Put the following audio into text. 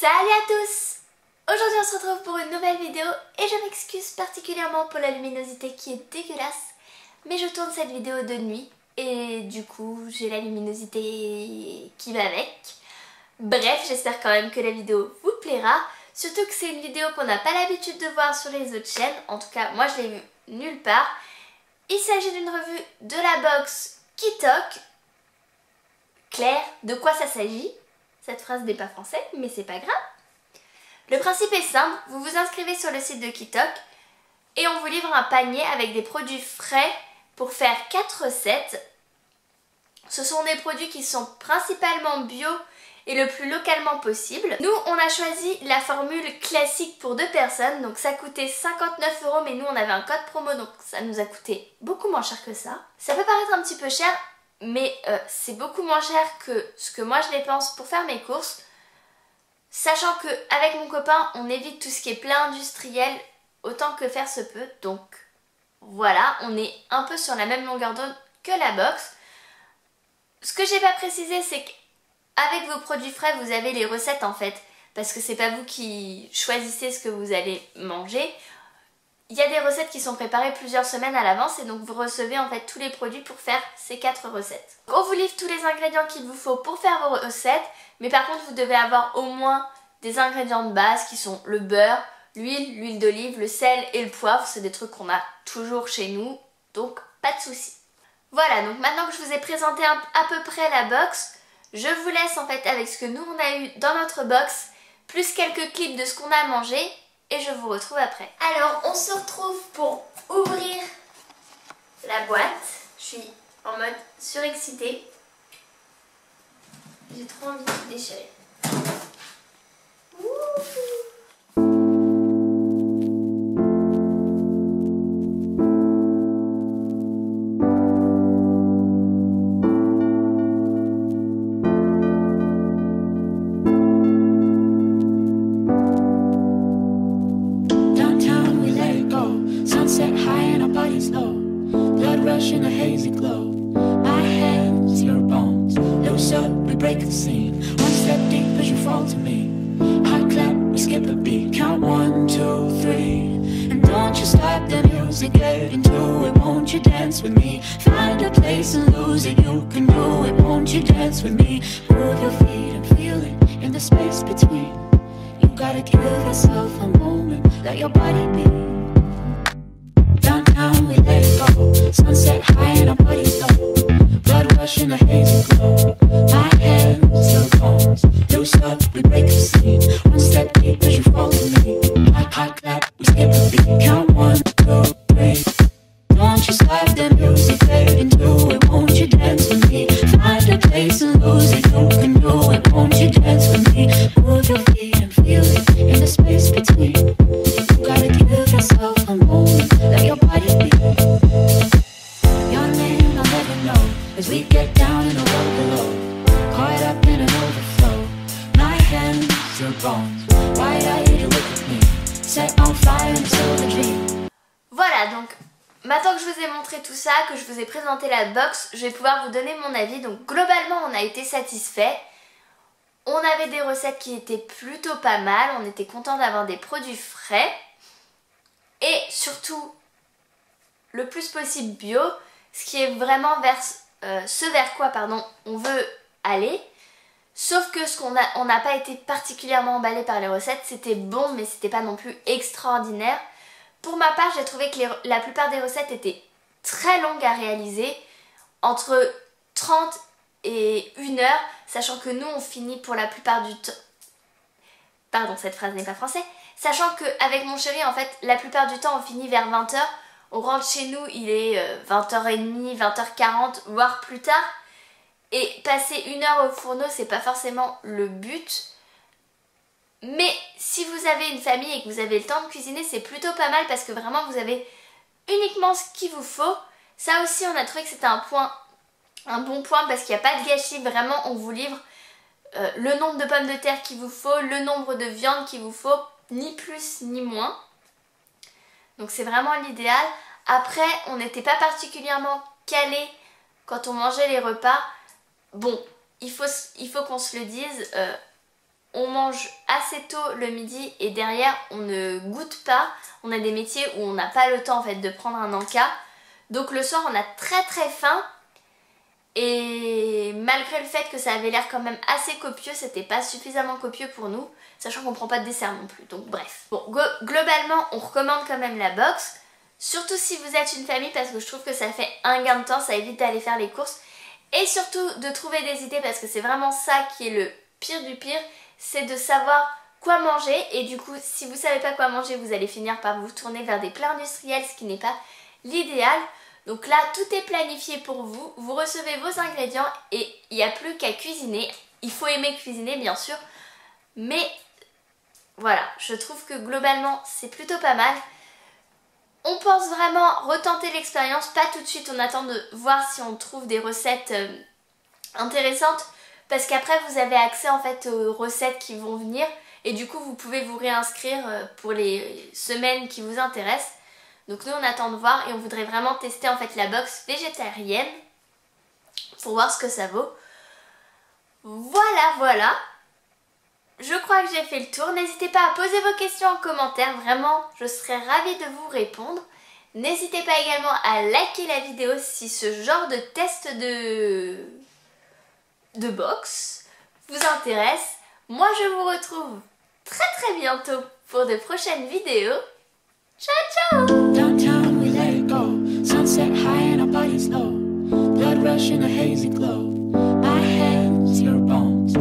Salut à tous! Aujourd'hui on se retrouve pour une nouvelle vidéo et je m'excuse particulièrement pour la luminosité qui est dégueulasse, mais je tourne cette vidéo de nuit et du coup j'ai la luminosité qui va avec. Bref, j'espère quand même que la vidéo vous plaira, surtout que c'est une vidéo qu'on n'a pas l'habitude de voir sur les autres chaînes, en tout cas moi je l'ai vue nulle part. Il s'agit d'une revue de la box Kitok. Claire, de quoi ça s'agit? Cette phrase n'est pas français, mais c'est pas grave. Le principe est simple, vous vous inscrivez sur le site de Kitok et on vous livre un panier avec des produits frais pour faire 4 recettes. Ce sont des produits qui sont principalement bio et le plus localement possible. Nous, on a choisi la formule classique pour 2 personnes, donc ça coûtait 59 €, mais nous on avait un code promo, donc ça nous a coûté beaucoup moins cher que ça. Ça peut paraître un petit peu cher, mais c'est beaucoup moins cher que ce que moi je dépense pour faire mes courses, sachant qu'avec mon copain on évite tout ce qui est plat industriel autant que faire se peut, donc voilà, on est un peu sur la même longueur d'onde que la box. Ce que j'ai pas précisé, c'est qu'avec vos produits frais vous avez les recettes en fait, parce que c'est pas vous qui choisissez ce que vous allez manger. Il y a des recettes qui sont préparées plusieurs semaines à l'avance et donc vous recevez en fait tous les produits pour faire ces 4 recettes. On vous livre tous les ingrédients qu'il vous faut pour faire vos recettes, mais par contre vous devez avoir au moins des ingrédients de base qui sont le beurre, l'huile d'olive, le sel et le poivre. C'est des trucs qu'on a toujours chez nous, donc pas de soucis. Voilà, donc maintenant que je vous ai présenté à peu près la box, je vous laisse en fait avec ce que nous on a eu dans notre box, plus quelques clips de ce qu'on a mangé. Et je vous retrouve après. Alors, on se retrouve pour ouvrir la boîte. Je suis en mode surexcitée. J'ai trop envie de tout déchirer. In a hazy glow, my hands, your bones, loose up, we break the scene. One step deep as you fall to me. Hot clap, we skip a beat. Count 1, 2, 3. And don't you stop the music, get into it. Won't you dance with me? Find a place and lose it. You can do it. Won't you dance with me? Move your feet and feel it in the space between. You gotta give yourself a moment. Let your body be. Downtown we let it go. Sunset high and our bodies low. Blood rush in a hazy glow. My hands, your bones, loose up, we break the scene. One step deep as you fall to me. Hot clap, we skip a beat. Count 1, 2, 3. Don't you stop the music, get into it. Won't you dance with me? Find a place and lose it. You can do it. Won't you dance with me? Move your feet and feel it in the space between. You gotta give yourself a moment. Let your body be. Your name I'll never know as we get down in the road below. Caught up in an overflow. My hands, your bones. Wide-eyed, you look at me. Set on fire until the dream. Voilà, donc maintenant que je vous ai montré tout ça, que je vous ai présenté la box, je vais pouvoir vous donner mon avis. Donc globalement on a été satisfait. On avait des recettes qui étaient plutôt pas mal. On était content d'avoir des produits frais. Et surtout le plus possible bio, ce qui est vraiment vers ce vers quoi on veut aller. Sauf que on n'a pas été particulièrement emballé par les recettes. C'était bon, mais c'était pas non plus extraordinaire. Pour ma part, j'ai trouvé que la plupart des recettes étaient très longues à réaliser, entre 30 et 1 heure, sachant que nous on finit pour la plupart du temps. Pardon, cette phrase n'est pas français. Sachant qu'avec mon chéri, en fait, la plupart du temps on finit vers 20 h. On rentre chez nous, il est 20h30, 20h40, voire plus tard. Et passer 1 heure au fourneau, c'est pas forcément le but. Mais si vous avez une famille et que vous avez le temps de cuisiner, c'est plutôt pas mal parce que vraiment vous avez uniquement ce qu'il vous faut. Ça aussi, on a trouvé que c'était un bon point parce qu'il n'y a pas de gâchis. Vraiment, on vous livre le nombre de pommes de terre qu'il vous faut, le nombre de viande qu'il vous faut, ni plus ni moins. Donc c'est vraiment l'idéal. Après, on n'était pas particulièrement calé quand on mangeait les repas. Bon, il faut qu'on se le dise, on mange assez tôt le midi et derrière on ne goûte pas. On a des métiers où on n'a pas le temps en fait de prendre un encas. Donc le soir on a très faim. Et malgré le fait que ça avait l'air quand même assez copieux, c'était pas suffisamment copieux pour nous, sachant qu'on prend pas de dessert non plus, donc bref. Bon, globalement, on recommande quand même la box, surtout si vous êtes une famille, parce que je trouve que ça fait un gain de temps, ça évite d'aller faire les courses, et surtout de trouver des idées, parce que c'est vraiment ça qui est le pire du pire, c'est de savoir quoi manger, et du coup, si vous savez pas quoi manger, vous allez finir par vous tourner vers des plats industriels, ce qui n'est pas l'idéal. Donc là, tout est planifié pour vous. Vous recevez vos ingrédients et il n'y a plus qu'à cuisiner. Il faut aimer cuisiner, bien sûr. Mais voilà, je trouve que globalement, c'est plutôt pas mal. On pense vraiment retenter l'expérience. Pas tout de suite, on attend de voir si on trouve des recettes intéressantes. Parce qu'après, vous avez accès en fait aux recettes qui vont venir. Et du coup, vous pouvez vous réinscrire pour les semaines qui vous intéressent. Donc nous on attend de voir et on voudrait vraiment tester en fait la box végétarienne pour voir ce que ça vaut. Voilà. Je crois que j'ai fait le tour. N'hésitez pas à poser vos questions en commentaire. Vraiment, je serais ravie de vous répondre. N'hésitez pas également à liker la vidéo si ce genre de test de box vous intéresse. Moi je vous retrouve très bientôt pour de prochaines vidéos. Ciao, ciao! Downtown we let it go. Sunset high and our bodies low. Blood rush in a hazy glow.